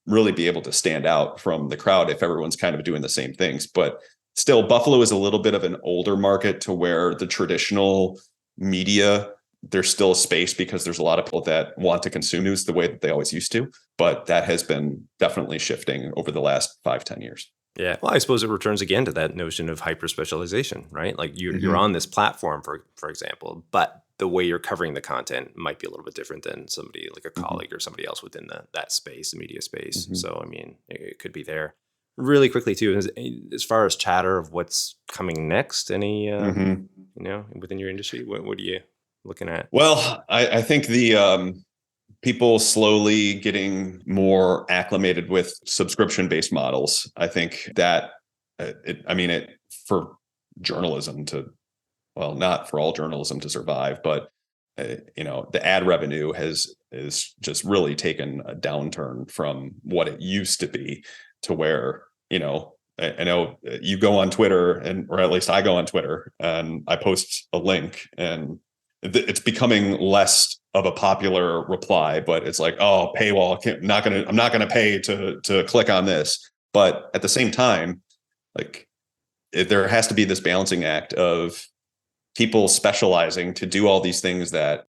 really be able to stand out from the crowd if everyone's kind of doing the same things. But still, Buffalo is a little bit of an older market, to where the traditional media, there's still a space because there's a lot of people that want to consume news the way that they always used to. But that has been definitely shifting over the last 5-10 years. Yeah. Well, I suppose it returns again to that notion of hyper specialization, right? Like you're on this platform, for example, but the way you're covering the content might be a little bit different than somebody like a colleague or somebody else within that space, the media space. So, I mean, it could be there. Really quickly too, as far as chatter of what's coming next, any, within your industry, what are you looking at? Well, I think the people slowly getting more acclimated with subscription-based models. I think that for journalism to, well, not for all journalism to survive, but the ad revenue is just really taken a downturn from what it used to be, to where, I know you go on Twitter, or at least I go on Twitter and I post a link, and it's becoming less of a popular reply, but it's like, oh, paywall, I'm not gonna pay to click on this. But at the same time, like, there has to be this balancing act of people specializing to do all these things that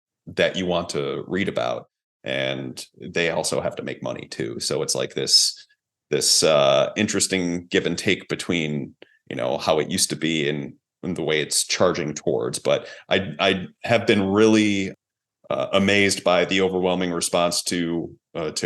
you want to read about, and they also have to make money too. So it's like this interesting give and take between how it used to be and the way it's charging towards. But I have been really amazed by the overwhelming response to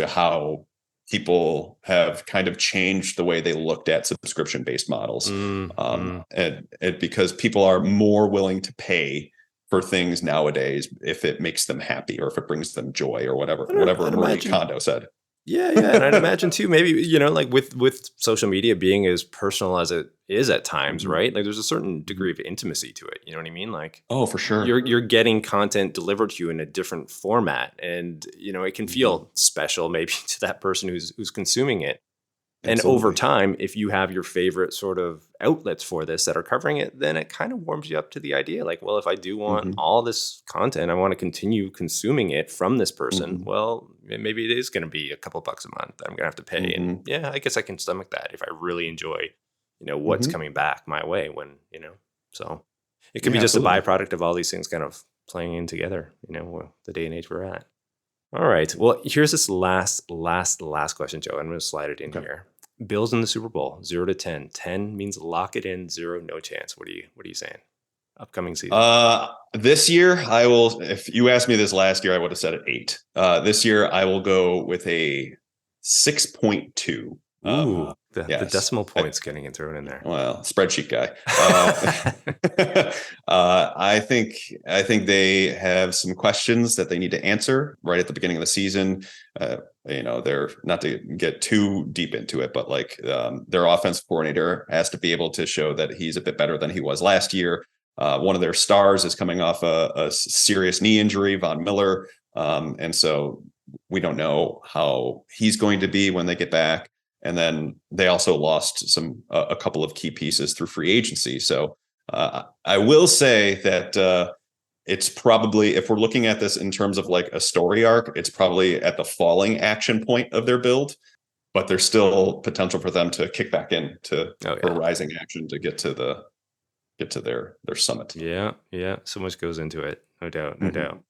how people have kind of changed the way they looked at subscription-based models, and because people are more willing to pay for things nowadays if it makes them happy or if it brings them joy or whatever Marie Kondo said. Yeah. And I'd imagine too, maybe, like with social media being as personal as it is at times, right? Like there's a certain degree of intimacy to it. You know what I mean? Like, oh, for sure. You're getting content delivered to you in a different format, and, it can feel special maybe to that person who's consuming it. And over time, if you have your favorite sort of outlets for this that are covering it, then it kind of warms you up to the idea. Like, well, if I do want all this content, I want to continue consuming it from this person. Well, maybe it is going to be a couple bucks a month that I'm going to have to pay. And yeah, I guess I can stomach that if I really enjoy, what's coming back my way so it could be just absolutely a byproduct of all these things kind of playing in together, the day and age we're at. All right. Well, here's this last question, Joe. I'm going to slide it in here. Bills in the Super Bowl, 0 to 10. 10 means lock it in, 0, no chance. What are you saying? Upcoming season. This year, I will. If you asked me this last year, I would have said it 8. This year, I will go with a 6.2. Ooh, the decimal points getting thrown in there. Well, spreadsheet guy. I think they have some questions that they need to answer right at the beginning of the season. They're not to get too deep into it, but like their offensive coordinator has to be able to show that he's a bit better than he was last year. One of their stars is coming off a serious knee injury, Von Miller, and so we don't know how he's going to be when they get back. And then they also lost a couple of key pieces through free agency. So I will say that it's probably, if we're looking at this in terms of like a story arc, it's probably at the falling action point of their build. but there's still potential for them to kick back in for rising action to get to their summit. Yeah. So much goes into it. No doubt.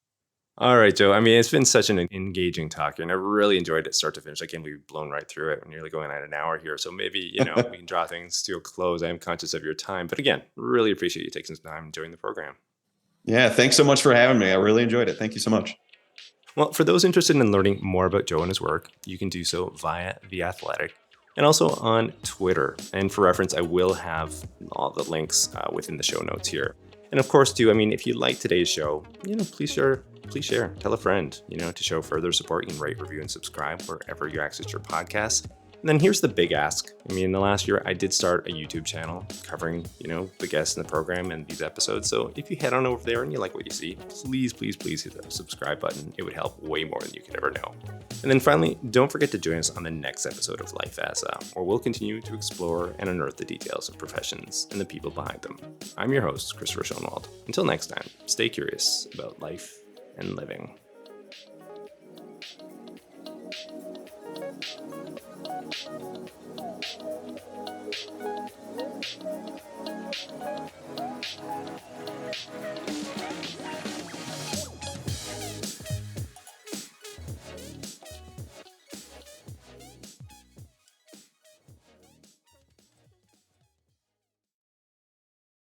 All right, Joe. I mean, it's been such an engaging talk, and I really enjoyed it start to finish. I can't believe we've blown right through it. We're nearly going at an hour here. So maybe, we can draw things to a close. I am conscious of your time. But again, really appreciate you taking some time and joining the program. Yeah, thanks so much for having me. I really enjoyed it. Thank you so much. Well, for those interested in learning more about Joe and his work, you can do so via The Athletic and also on Twitter. And for reference, I will have all the links within the show notes here. And of course, too, I mean, if you like today's show, please share, tell a friend, to show further support. You can rate, review, and subscribe wherever you access your podcasts. And then here's the big ask. I mean, in the last year, I did start a YouTube channel covering, the guests in the program and these episodes. So if you head on over there and you like what you see, please hit the subscribe button. It would help way more than you could ever know. And then finally, don't forget to join us on the next episode of Life as A, where we'll continue to explore and unearth the details of professions and the people behind them. I'm your host, Christopher Schoenwald. Until next time, stay curious about life and living.